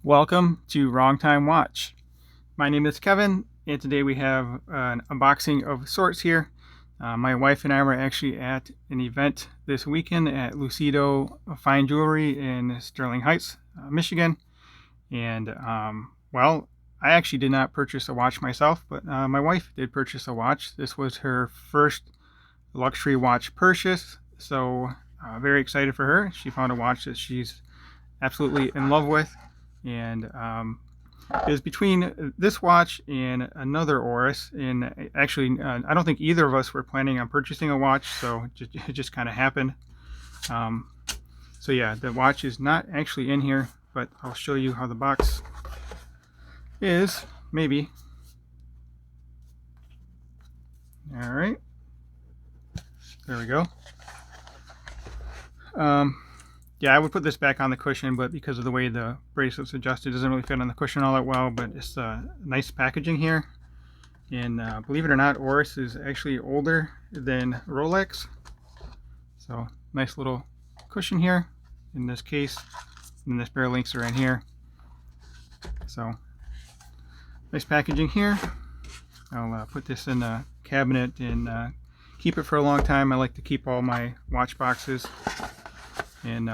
Welcome to Wrong Time Watch. My name is Kevin, and today we have an unboxing of sorts here. My wife and I were actually at an event this weekend at Lucido Fine Jewelry in Sterling Heights, Michigan. And, well, I actually did not purchase a watch myself, but my wife did purchase a watch. This was her first luxury watch purchase, so very excited for her. She found a watch that she's absolutely in love with, and it was between this watch and another Oris. And actually, I don't think either of us were planning on purchasing a watch, so it just kind of happened. Um, so yeah, the watch is not actually in here, but I'll show you how the box is, maybe. All right, there we go. Yeah, I would put this back on the cushion, but because of the way the bracelet's adjusted, it doesn't really fit on the cushion all that well, but it's nice packaging here. And believe it or not, Oris is actually older than Rolex. So nice little cushion here in this case. And the spare links are in here. So nice packaging here. I'll put this in the cabinet and keep it for a long time. I like to keep all my watch boxes. And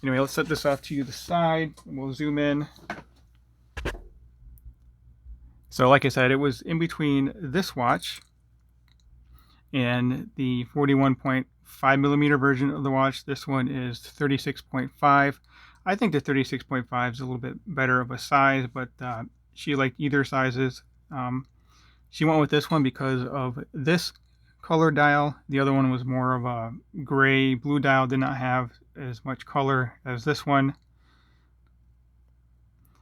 anyway, let's set this off to the side and we'll zoom in. So like I said, it was in between this watch and the 41.5 millimeter version of the watch. This one is 36.5. I think the 36.5 is a little bit better of a size, but she liked either sizes. She went with this one because of this color dial. The other one was more of a gray blue dial, did not have as much color as this one. I'm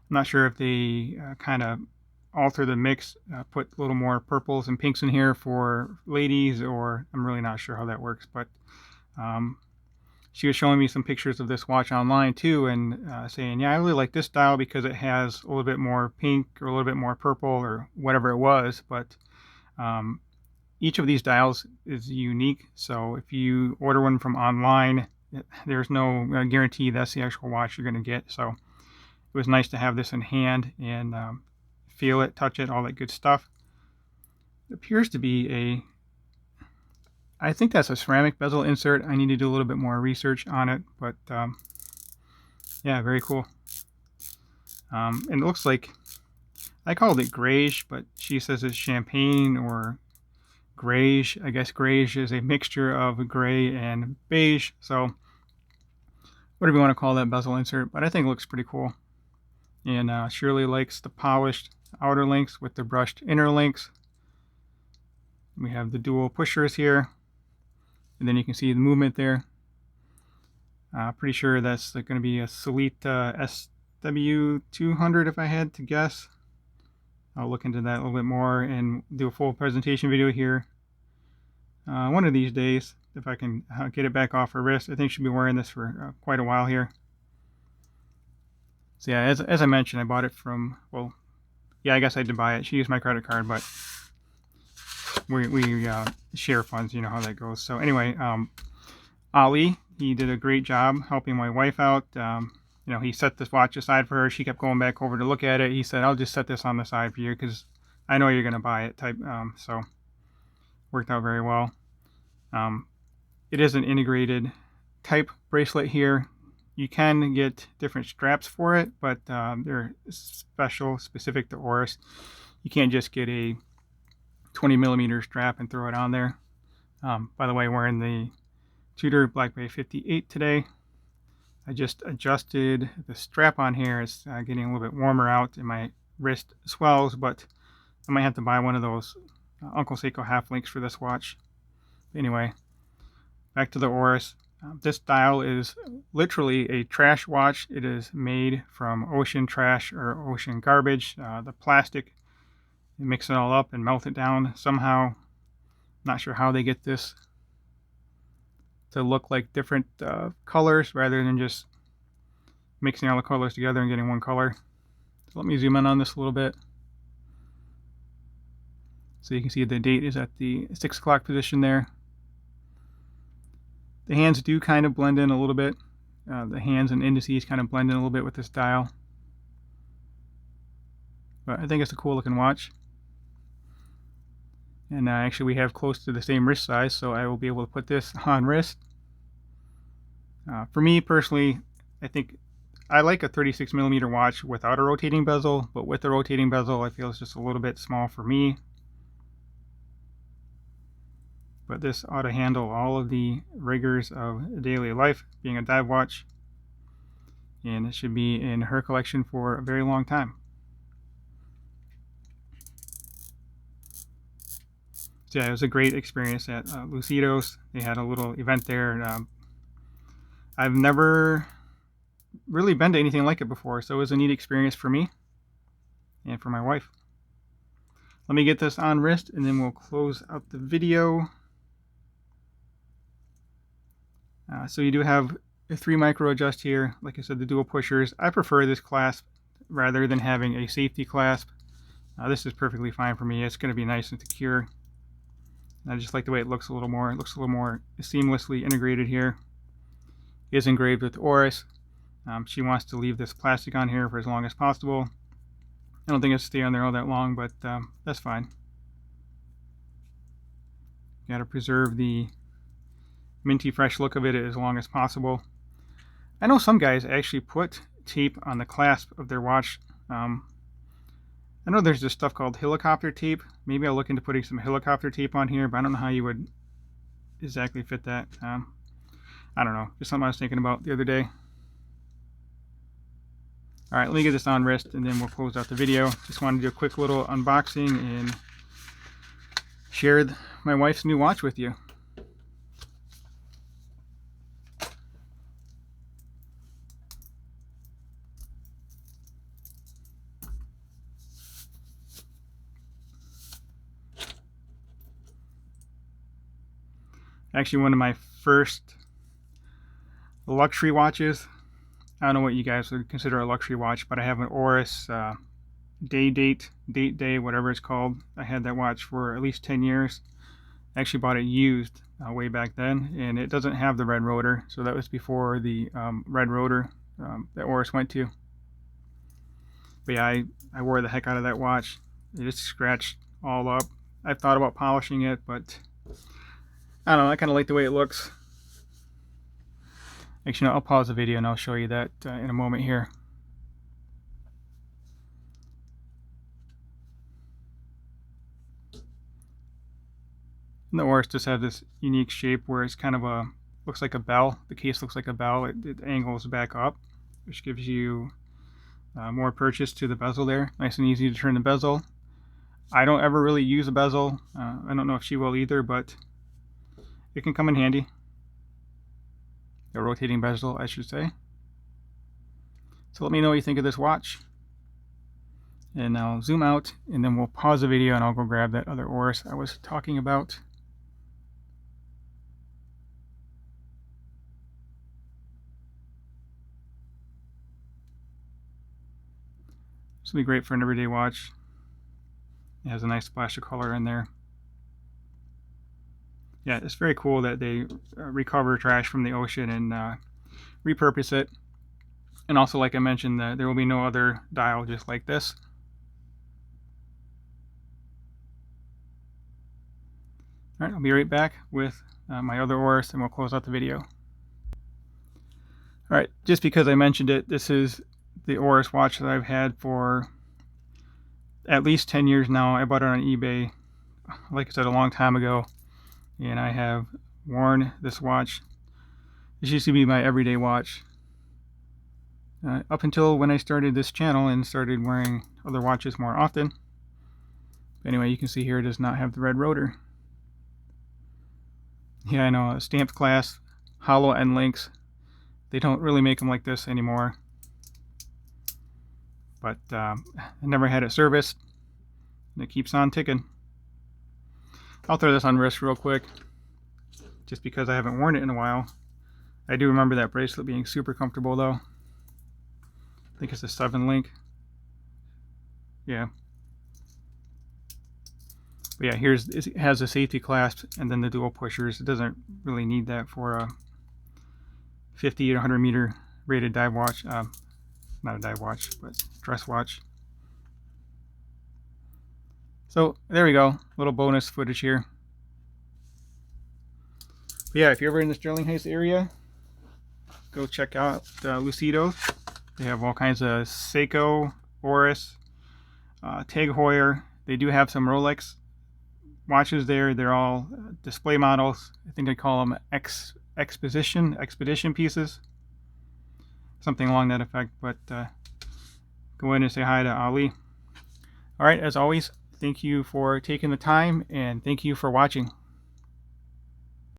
not sure if they kind of alter the mix, put a little more purples and pinks in here for ladies, or I'm really not sure how that works. But she was showing me some pictures of this watch online too, and saying, yeah, I really like this dial because it has a little bit more pink or a little bit more purple or whatever it was. But each of these dials is unique, so if you order one from online, there's no guarantee that's the actual watch you're going to get. So it was nice to have this in hand and feel it, touch it, all that good stuff. It appears to be I think that's a ceramic bezel insert. I need to do a little bit more research on it, but yeah, very cool. And it looks like, I called it grayish, but she says it's champagne or grayish. I guess grayish is a mixture of gray and beige, so whatever you want to call that bezel insert, but I think it looks pretty cool. And Shirley likes the polished outer links with the brushed inner links. We have the dual pushers here, and then you can see the movement there. Pretty sure that's going to be a Solita SW200 if I had to guess. I'll look into that a little bit more and do a full presentation video here one of these days if I can get it back off her wrist. I think she'll be wearing this for quite a while here. So yeah, as I mentioned, I bought it from, well, yeah, I guess I did buy it. She used my credit card, but we share funds, you know how that goes. So anyway, Ali, he did a great job helping my wife out. You know, he set this watch aside for her. She kept going back over to look at it. He said, I'll just set this on the side for you because I know you're going to buy it type. So worked out very well. It is an integrated type bracelet here. You can get different straps for it, but they're specific to Oris. You can't just get a 20 millimeter strap and throw it on there. By the way, wearing the Tudor Black Bay 58 today. I just adjusted the strap on here. It's getting a little bit warmer out and my wrist swells, but I might have to buy one of those Uncle Seiko half links for this watch. Anyway, back to the Oris. This dial is literally a trash watch. It is made from ocean trash or ocean garbage. The plastic, you mix it all up and melt it down somehow. Not sure how they get this to look like different colors rather than just mixing all the colors together and getting one color. So let me zoom in on this a little bit. So you can see the date is at the 6 o'clock position there. The hands do kind of blend in a little bit. The hands and indices kind of blend in a little bit with this dial. but I think it's a cool looking watch. And actually we have close to the same wrist size, so I will be able to put this on wrist. For me personally, I think I like a 36mm watch without a rotating bezel, but with the rotating bezel I feel it's just a little bit small for me. But this ought to handle all of the rigors of daily life, being a dive watch, and it should be in her collection for a very long time. So yeah, it was a great experience at Lucido's. They had a little event there. And, I've never really been to anything like it before, so it was a neat experience for me and for my wife. Let me get this on wrist and then we'll close out the video. So you do have a 3 micro adjust here. Like I said, the dual pushers. I prefer this clasp rather than having a safety clasp. This is perfectly fine for me. It's going to be nice and secure. I just like the way it looks a little more. It looks a little more seamlessly integrated here. It is engraved with Oris. She wants to leave this plastic on here for as long as possible. I don't think it'll stay on there all that long, but that's fine. You got to preserve the minty fresh look of it as long as possible. I know some guys actually put tape on the clasp of their watch. I know there's this stuff called helicopter tape. Maybe I'll look into putting some helicopter tape on here, but I don't know how you would exactly fit that. I don't know, just something I was thinking about the other day. Alright, let me get this on wrist and then we'll close out the video. Just wanted to do a quick little unboxing and share my wife's new watch with you. Actually, one of my first luxury watches. I don't know what you guys would consider a luxury watch, but I have an Oris date day, whatever it's called. I had that watch for at least 10 years. I actually bought it used way back then, and it doesn't have the red rotor, so that was before the red rotor that Oris went to. But yeah, I wore the heck out of that watch. It just scratched all up. I've thought about polishing it, but I don't know, I kind of like the way it looks. Actually, no, I'll pause the video and I'll show you that in a moment here. And the Oris just has this unique shape where it's kind of looks like a bell. The case looks like a bell. It angles back up, which gives you more purchase to the bezel there. Nice and easy to turn the bezel. I don't ever really use a bezel. I don't know if she will either, but it can come in handy. A rotating bezel, I should say. So let me know what you think of this watch. And I'll zoom out and then we'll pause the video and I'll go grab that other Oris I was talking about. This will be great for an everyday watch. It has a nice splash of color in there. Yeah, it's very cool that they recover trash from the ocean and repurpose it. And also, like I mentioned, there will be no other dial just like this. Alright, I'll be right back with my other Oris and we'll close out the video. Alright, just because I mentioned it, this is the Oris watch that I've had for at least 10 years now. I bought it on eBay, like I said, a long time ago. And I have worn this watch. This used to be my everyday watch. Up until when I started this channel and started wearing other watches more often. Anyway, you can see here it does not have the red rotor. Yeah, I know, stamped clasp, hollow end links. They don't really make them like this anymore. But I never had it serviced. And it keeps on ticking. I'll throw this on wrist real quick, just because I haven't worn it in a while. I do remember that bracelet being super comfortable though. I think it's a 7 link. Yeah. But yeah, it has a safety clasp and then the dual pushers. It doesn't really need that for a 50 to 100 meter rated dive watch. Not a dive watch, but dress watch. So there we go, little bonus footage here. But yeah, if you're ever in the Sterling Heights area, go check out Lucido. They have all kinds of Seiko, Oris, Tag Heuer. They do have some Rolex watches there. They're all display models. I think they call them expedition pieces, something along that effect. But go in and say hi to Ali. All right, as always, thank you for taking the time, and thank you for watching.